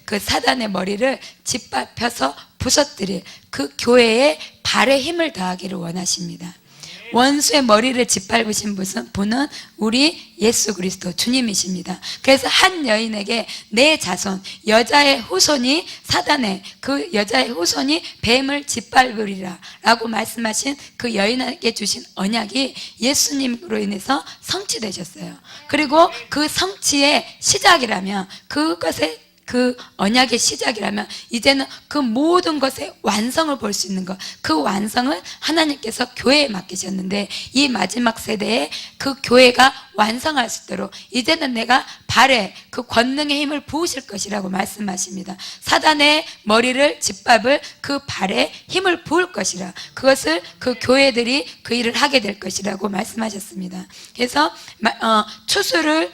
그 사단의 머리를 짓밟혀서 부서뜨릴 그 교회의 발에 힘을 더하기를 원하십니다. 원수의 머리를 짓밟으신 분은 우리 예수 그리스도 주님이십니다. 그래서 한 여인에게 내 자손, 여자의 후손이 사단의 그 여자의 후손이 뱀을 짓밟으리라 라고 말씀하신 그 여인에게 주신 언약이 예수님으로 인해서 성취되셨어요. 그리고 그 성취의 시작이라면 그 언약의 시작이라면 이제는 그 모든 것의 완성을 볼 수 있는 것, 그 완성을 하나님께서 교회에 맡기셨는데 이 마지막 세대에 그 교회가 완성할 수 있도록 이제는 내가 발에 그 권능의 힘을 부으실 것이라고 말씀하십니다. 사단의 머리를 짓밟을 그 발에 힘을 부을 것이라, 그것을 그 교회들이 그 일을 하게 될 것이라고 말씀하셨습니다. 그래서 추수를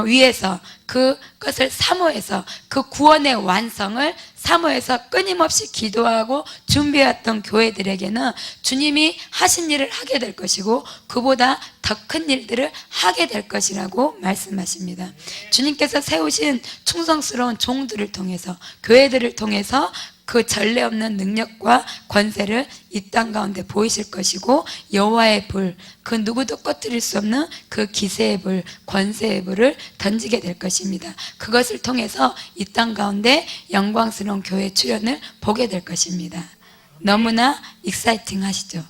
위해서 그것을 사모해서 그 구원의 완성을 사모해서 끊임없이 기도하고 준비했던 교회들에게는 주님이 하신 일을 하게 될 것이고 그보다 더 큰 일들을 하게 될 것이라고 말씀하십니다. 주님께서 세우신 충성스러운 종들을 통해서, 교회들을 통해서 그 전례 없는 능력과 권세를 이 땅 가운데 보이실 것이고, 여호와의 불, 그 누구도 꺼뜨릴 수 없는 그 기세의 불, 권세의 불을 던지게 될 것입니다. 그것을 통해서 이 땅 가운데 영광스러운 교회 출현을 보게 될 것입니다. 너무나 익사이팅 하시죠?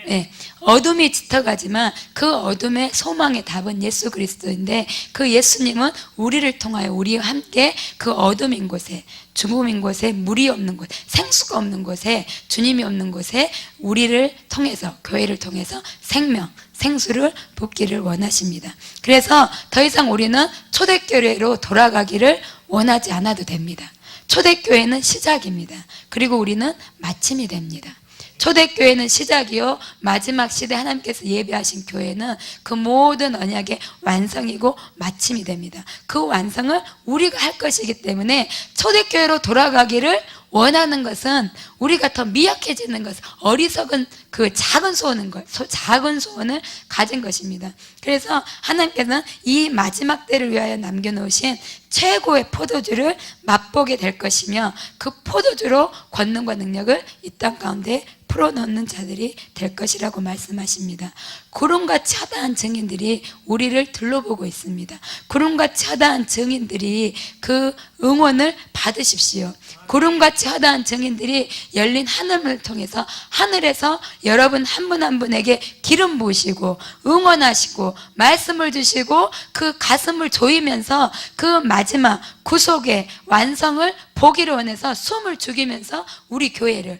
네, 어둠이 짙어가지만 그 어둠의 소망의 답은 예수 그리스도인데, 그 예수님은 우리를 통하여 우리와 함께 그 어둠인 곳에, 죽음인 곳에, 물이 없는 곳, 생수가 없는 곳에, 주님이 없는 곳에 우리를 통해서, 교회를 통해서 생명, 생수를 붓기를 원하십니다. 그래서 더 이상 우리는 초대교회로 돌아가기를 원하지 않아도 됩니다. 초대교회는 시작입니다. 그리고 우리는 마침이 됩니다. 초대교회는 시작이요, 마지막 시대 하나님께서 예비하신 교회는 그 모든 언약의 완성이고 마침이 됩니다. 그 완성을 우리가 할 것이기 때문에 초대교회로 돌아가기를 원하는 것은 우리가 더 미약해지는 것, 어리석은 그 작은 소원을 가진 것입니다. 그래서 하나님께서는 이 마지막 때를 위하여 남겨놓으신 최고의 포도주를 맛보게 될 것이며, 그 포도주로 권능과 능력을 이 땅 가운데 풀어놓는 자들이 될 것이라고 말씀하십니다. 구름같이 허다한 증인들이 우리를 둘러보고 있습니다. 구름같이 허다한 증인들이 그 응원을 받으십시오. 구름같이 허다한 증인들이 열린 하늘을 통해서 하늘에서 여러분 한 분 한 분에게 기름 부으시고 응원하시고 말씀을 주시고 그 가슴을 조이면서 그 마지막 구속의 완성을 보기를 원해서 숨을 죽이면서 우리 교회를,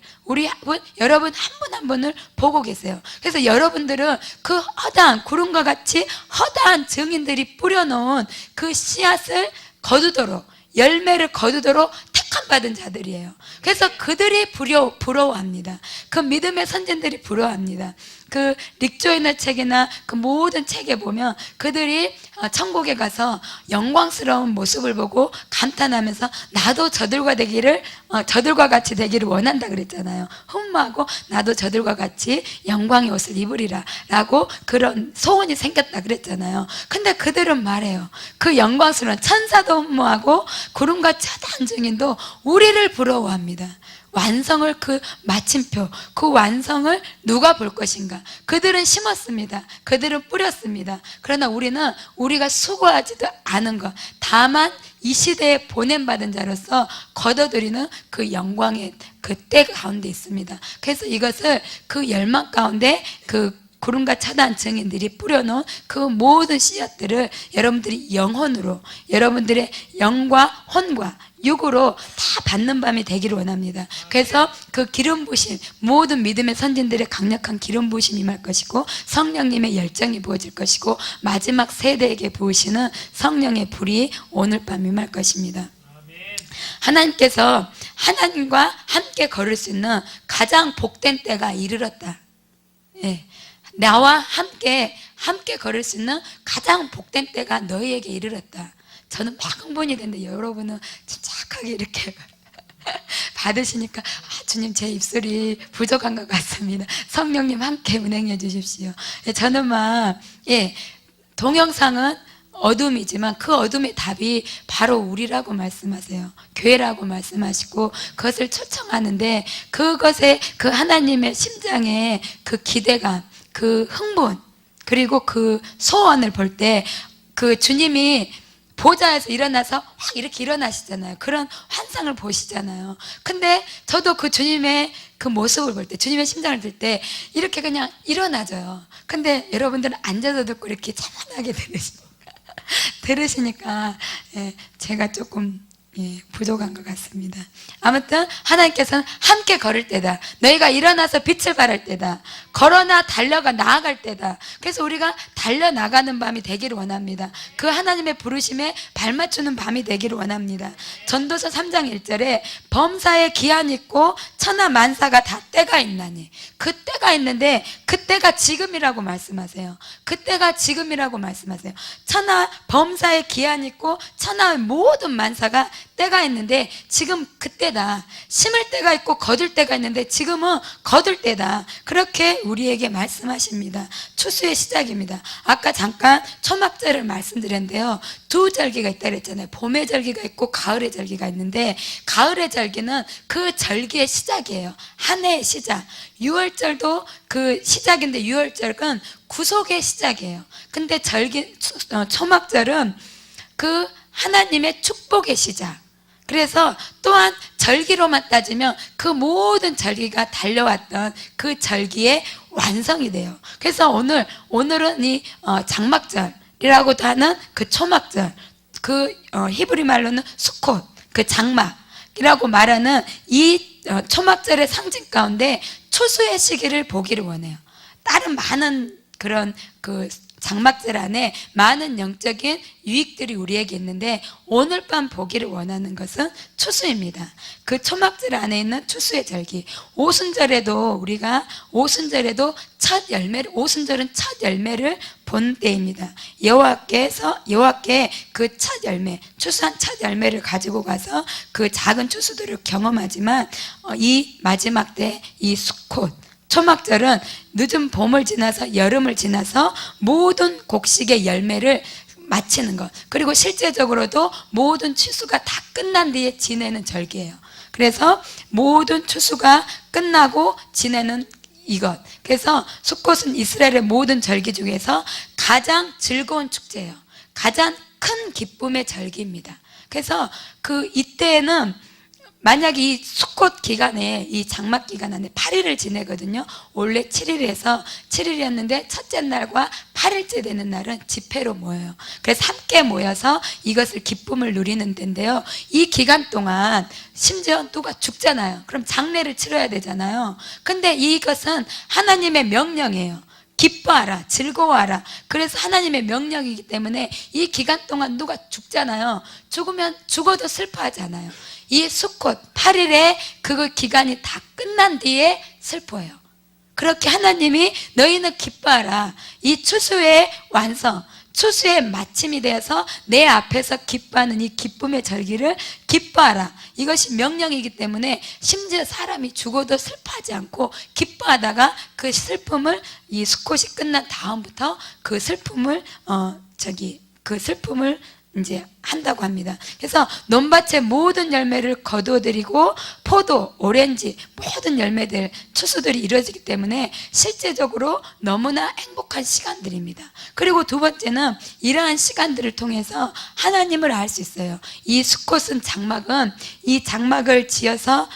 여러분 한 분 한 분을 보고 계세요. 그래서 여러분들은 그 허다한, 구름과 같이 허다한 증인들이 뿌려놓은 그 씨앗을 거두도록, 열매를 거두도록 택함 받은 자들이에요. 그래서 그들이 부러워합니다. 그 믿음의 선진들이 부러워합니다. 그 릭조이너 책이나 그 모든 책에 보면 그들이 천국에 가서 영광스러운 모습을 보고 감탄하면서 나도 저들과 같이 되기를 원한다 그랬잖아요. 흠모하고 나도 저들과 같이 영광의 옷을 입으리라 라고 그런 소원이 생겼다 그랬잖아요. 근데 그들은 말해요. 그 영광스러운 천사도 흠모하고 구름같이 허다한 증인도 우리를 부러워합니다. 완성을, 그 마침표, 그 완성을 누가 볼 것인가? 그들은 심었습니다. 그들은 뿌렸습니다. 그러나 우리가 수고하지도 않은 것, 다만 이 시대에 보냄받은 자로서 거둬들이는 그 영광의 그 때 가운데 있습니다. 그래서 이것을 그 열망 가운데 그 구름같이 허다한 증인들이 뿌려놓은 그 모든 씨앗들을 여러분들이 영혼으로, 여러분들의 영과 혼과 육으로 다 받는 밤이 되기를 원합니다. 그래서 그 기름 부심, 모든 믿음의 선진들의 강력한 기름 부심이 임할 것이고, 성령님의 열정이 부어질 것이고, 마지막 세대에게 부으시는 성령의 불이 오늘 밤 임할 것입니다. 하나님께서 하나님과 함께 걸을 수 있는 가장 복된 때가 이르렀다. 예. 나와 함께 걸을 수 있는 가장 복된 때가 너희에게 이르렀다. 저는 막 흥분이 되는데 여러분은 침착하게 이렇게 받으시니까 주님 제 입술이 부족한 것 같습니다. 성령님 함께 운행해 주십시오. 저는 동영상은 어둠이지만 그 어둠의 답이 바로 우리라고 말씀하세요. 교회라고 말씀하시고 그것을 초청하는데, 그것에 그 하나님의 심장에 그 기대감, 그 흥분, 그리고 그 소원을 볼 때 그 주님이 보좌에서 일어나서 확 이렇게 일어나시잖아요. 그런 환상을 보시잖아요. 근데 저도 그 주님의 그 모습을 볼 때, 주님의 심장을 들 때 이렇게 그냥 일어나져요. 근데 여러분들은 앉아서 듣고 이렇게 차분하게 들으시니까 제가 조금 부족한 것 같습니다. 아무튼 하나님께서는 함께 걸을 때다, 너희가 일어나서 빛을 발할 때다, 걸어나 달려가 나아갈 때다. 그래서 우리가 달려나가는 밤이 되기를 원합니다. 그 하나님의 부르심에 발맞추는 밤이 되기를 원합니다. 전도서 3장 1절에 범사에 기한이 있고 천하 만사가 다 때가 있나니, 그 때가 있는데 그 때가 지금이라고 말씀하세요. 그 때가 지금이라고 말씀하세요. 범사에 기한이 있고 천하의 모든 만사가 때가 있는데 지금 그때다. 심을 때가 있고 거둘 때가 있는데 지금은 거둘 때다. 그렇게 우리에게 말씀하십니다. 추수의 시작입니다. 아까 잠깐 초막절을 말씀드렸는데요, 두 절기가 있다 그랬잖아요. 봄의 절기가 있고 가을의 절기가 있는데, 가을의 절기는 그 절기의 시작이에요. 한 해의 시작. 6월절도 그 시작인데 6월절은 구속의 시작이에요. 근데 초막절은 그 하나님의 축복의 시작. 그래서 또한 절기로만 따지면 그 모든 절기가 달려왔던 그 절기의 완성이 돼요. 그래서 오늘은 이 장막절이라고도 하는 그 초막절, 그 히브리 말로는 수콧, 그 장막이라고 말하는 이 초막절의 상징 가운데 추수의 시기를 보기를 원해요. 다른 많은 그런 그 장막절 안에 많은 영적인 유익들이 우리에게 있는데, 오늘 밤 보기를 원하는 것은 추수입니다. 그 초막절 안에 있는 추수의 절기. 오순절에도 오순절은 첫 열매를 본 때입니다. 여호와께 그 첫 열매, 추수한 첫 열매를 가지고 가서 그 작은 추수들을 경험하지만, 이 마지막 때 이 수콧, 초막절은 늦은 봄을 지나서 여름을 지나서 모든 곡식의 열매를 마치는 것, 그리고 실제적으로도 모든 추수가 다 끝난 뒤에 지내는 절기예요. 그래서 모든 추수가 끝나고 지내는 이것. 그래서 수콧은 이스라엘의 모든 절기 중에서 가장 즐거운 축제예요. 가장 큰 기쁨의 절기입니다. 그래서 이때에는 만약 이 수콧 기간에, 이 장막 기간 안에 8일을 지내거든요. 원래 7일이었는데 첫째 날과 8일째 되는 날은 집회로 모여요. 그래서 함께 모여서 이것을 기쁨을 누리는 데인데요, 이 기간 동안 심지어 누가 죽잖아요. 그럼 장례를 치러야 되잖아요. 근데 이것은 하나님의 명령이에요. 기뻐하라, 즐거워하라. 그래서 하나님의 명령이기 때문에 이 기간 동안 누가 죽잖아요. 죽어도 슬퍼하지 않아요. 이 수콧 8일에 그 기간이 다 끝난 뒤에 슬퍼해요. 그렇게 하나님이 너희는 기뻐하라. 이 추수의 완성, 추수의 마침이 되어서 내 앞에서 기뻐하는 이 기쁨의 절기를 기뻐하라. 이것이 명령이기 때문에 심지어 사람이 죽어도 슬퍼하지 않고 기뻐하다가 그 슬픔을, 이 수콧이 끝난 다음부터 그 슬픔을 이제 한다고 합니다. 그래서 논밭의 모든 열매를 거두어들이고 포도, 오렌지, 모든 열매들, 추수들이 이루어지기 때문에 실제적으로 너무나 행복한 시간들입니다. 그리고 두 번째는 이러한 시간들을 통해서 하나님을 알 수 있어요. 이 수콧은 이 장막을 지어서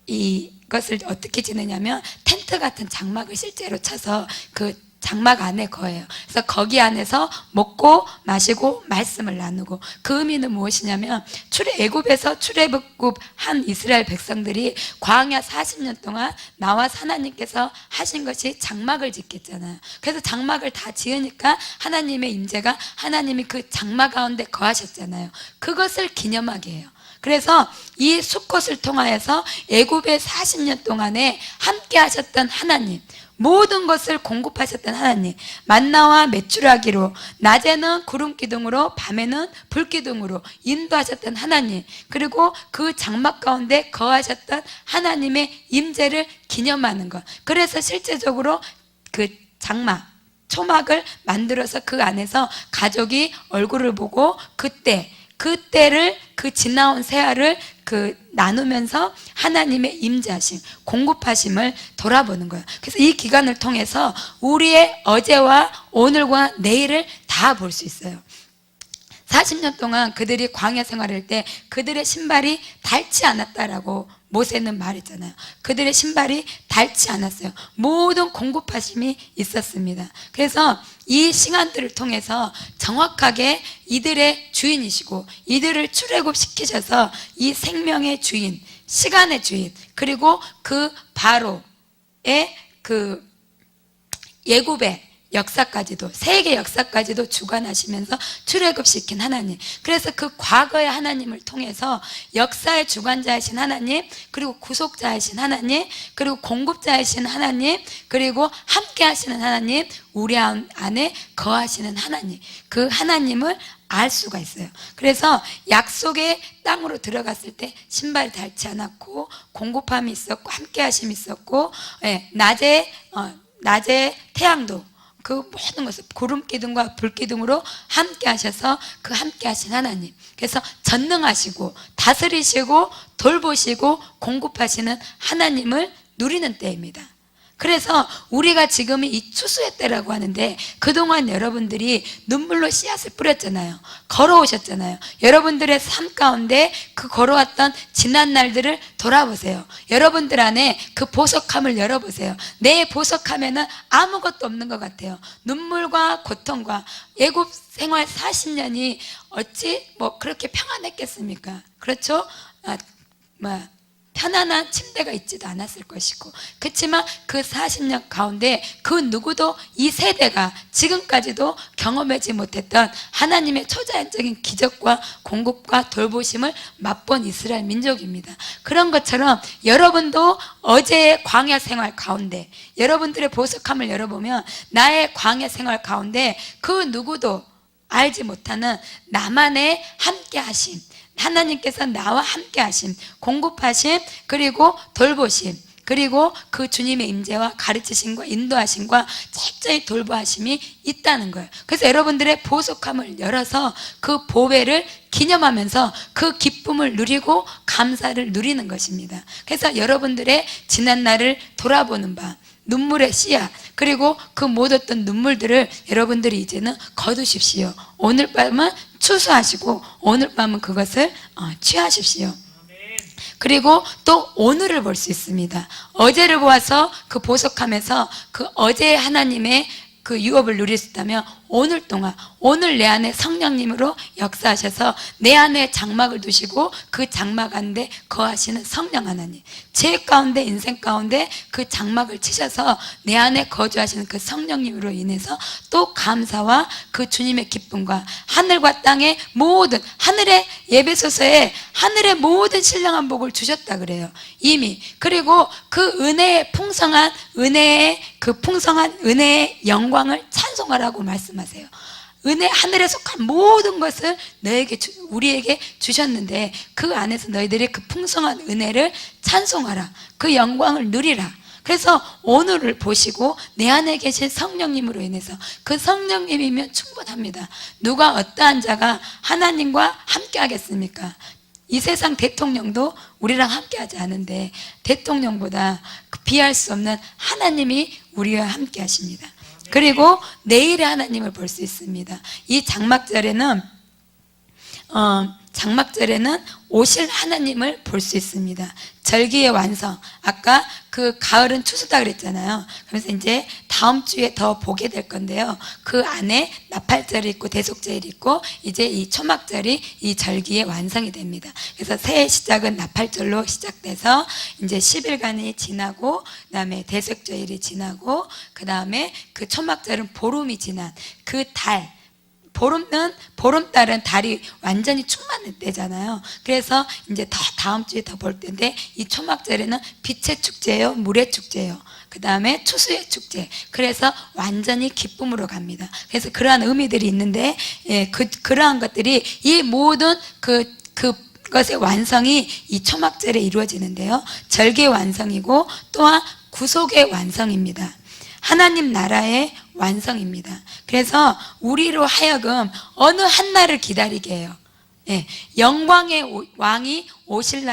이것을 어떻게 지내냐면, 텐트 같은 장막을 실제로 쳐서 그 장막 안에 거예요. 그래서 거기 안에서 먹고 마시고 말씀을 나누고, 그 의미는 무엇이냐면, 애굽에서 출애굽한 이스라엘 백성들이 광야 40년 동안 나와서 하나님께서 하신 것이 장막을 짓겠잖아요. 그래서 장막을 다 지으니까 하나님의 임재가, 하나님이 그 장막 가운데 거하셨잖아요. 그것을 기념하게 해요. 그래서 이 수콧을 통하여서 애굽의 40년 동안에 함께 하셨던 하나님, 모든 것을 공급하셨던 하나님, 만나와 메추라기로, 낮에는 구름 기둥으로 밤에는 불 기둥으로 인도하셨던 하나님, 그리고 그 장막 가운데 거하셨던 하나님의 임재를 기념하는 것. 그래서 실제적으로 그 장막, 초막을 만들어서 그 안에서 가족이 얼굴을 보고 그때를 그 지나온 세월을 나누면서 하나님의 임재하심, 공급하심을 돌아보는 거예요. 그래서 이 기간을 통해서 우리의 어제와 오늘과 내일을 다 볼 수 있어요. 40년 동안 그들이 광야 생활할 때 그들의 신발이 닳지 않았다라고 모세는 말했잖아요. 그들의 신발이 닳지 않았어요. 모든 공급하심이 있었습니다. 그래서 이 시간들을 통해서 정확하게 이들의 주인이시고 이들을 출애굽시키셔서 이 생명의 주인, 시간의 주인, 그리고 그 바로의 그 예굽의 역사까지도, 세계 역사까지도 주관하시면서 출애굽시킨 하나님. 그래서 그 과거의 하나님을 통해서 역사의 주관자이신 하나님, 그리고 구속자이신 하나님, 그리고 공급자이신 하나님, 그리고 함께 하시는 하나님, 우리 안에 거하시는 하나님, 그 하나님을 알 수가 있어요. 그래서 약속의 땅으로 들어갔을 때 신발이 닳지 않았고 공급함이 있었고 함께 하심이 있었고, 낮에 태양도 그 모든 것을 구름 기둥과 불 기둥으로 함께 하셔서 그 함께 하신 하나님, 그래서 전능하시고 다스리시고 돌보시고 공급하시는 하나님을 누리는 때입니다. 그래서 우리가 지금이 이 추수의 때라고 하는데, 그동안 여러분들이 눈물로 씨앗을 뿌렸잖아요. 걸어오셨잖아요. 여러분들의 삶 가운데 그 걸어왔던 지난 날들을 돌아보세요. 여러분들 안에 그 보석함을 열어보세요. 내 보석함에는 아무것도 없는 것 같아요. 눈물과 고통과 애굽 생활 40년이 어찌 그렇게 평안했겠습니까? 그렇죠? 편안한 침대가 있지도 않았을 것이고, 그렇지만 그 40년 가운데 그 누구도 이 세대가 지금까지도 경험하지 못했던 하나님의 초자연적인 기적과 공급과 돌보심을 맛본 이스라엘 민족입니다. 그런 것처럼 여러분도 어제의 광야 생활 가운데 여러분들의 보석함을 열어보면 나의 광야 생활 가운데 그 누구도 알지 못하는 나만의 함께 하심, 하나님께서 나와 함께 하심, 공급하심, 그리고 돌보심, 그리고 그 주님의 임재와 가르치심과 인도하심과 철저히 돌보하심이 있다는 거예요. 그래서 여러분들의 보석함을 열어서 그 보배를 기념하면서 그 기쁨을 누리고 감사를 누리는 것입니다. 그래서 여러분들의 지난 날을 돌아보는 밤, 눈물의 씨앗, 그리고 그 묻었던 눈물들을 여러분들이 이제는 거두십시오. 오늘 밤은 추수하시고 오늘 밤은 그것을 취하십시오. 그리고 또 오늘을 볼 수 있습니다. 어제를 보아서 그 보석함에서 그 어제의 하나님의 그 유업을 누릴 수 있다면 오늘 동안, 오늘 내 안에 성령님으로 역사하셔서 내 안에 장막을 두시고 그 장막 안에 거하시는 성령 하나님, 제 가운데 인생 가운데 그 장막을 치셔서 내 안에 거주하시는 그 성령님으로 인해서 또 감사와 그 주님의 기쁨과 하늘과 땅의 모든, 하늘의 예배소서에 하늘의 모든 신령한 복을 주셨다 그래요, 이미. 그리고 그 은혜의 풍성한 은혜의 영광을 찬송하라고 말씀하세요. 은혜, 하늘에 속한 모든 것을 우리에게 주셨는데 그 안에서 너희들이 그 풍성한 은혜를 찬송하라, 그 영광을 누리라. 그래서 오늘을 보시고 내 안에 계신 성령님으로 인해서, 그 성령님이면 충분합니다. 누가 어떠한 자가 하나님과 함께 하겠습니까? 이 세상 대통령도 우리랑 함께 하지 않은데 대통령보다 비할 수 없는 하나님이 우리와 함께 하십니다. 그리고 내일의 하나님을 볼 수 있습니다. 이 장막절에는 오실 하나님을 볼 수 있습니다. 절기의 완성, 아까 그 가을은 추수다 그랬잖아요. 그래서 이제 다음 주에 더 보게 될 건데요, 그 안에 나팔절이 있고 대속절이 있고 이제 이 초막절이 이 절기의 완성이 됩니다. 그래서 새해 시작은 나팔절로 시작돼서 이제 10일간이 지나고, 그 다음에 대속절이 지나고, 그 다음에 그 초막절은 보름이 지난 그 달, 보름달은 달이 완전히 충만할 때잖아요. 그래서 이제 다음 주에 더 볼 텐데, 이 초막절에는 빛의 축제예요, 물의 축제예요, 그 다음에 추수의 축제. 그래서 완전히 기쁨으로 갑니다. 그래서 그러한 의미들이 있는데, 그러한 것들이 이 모든 그것의 완성이 이 초막절에 이루어지는데요, 절기의 완성이고 또한 구속의 완성입니다. 하나님 나라의 완성입니다. 그래서 우리로 하여금 어느 한 날을 기다리게 해요. 예, 영광의 왕이 오실 날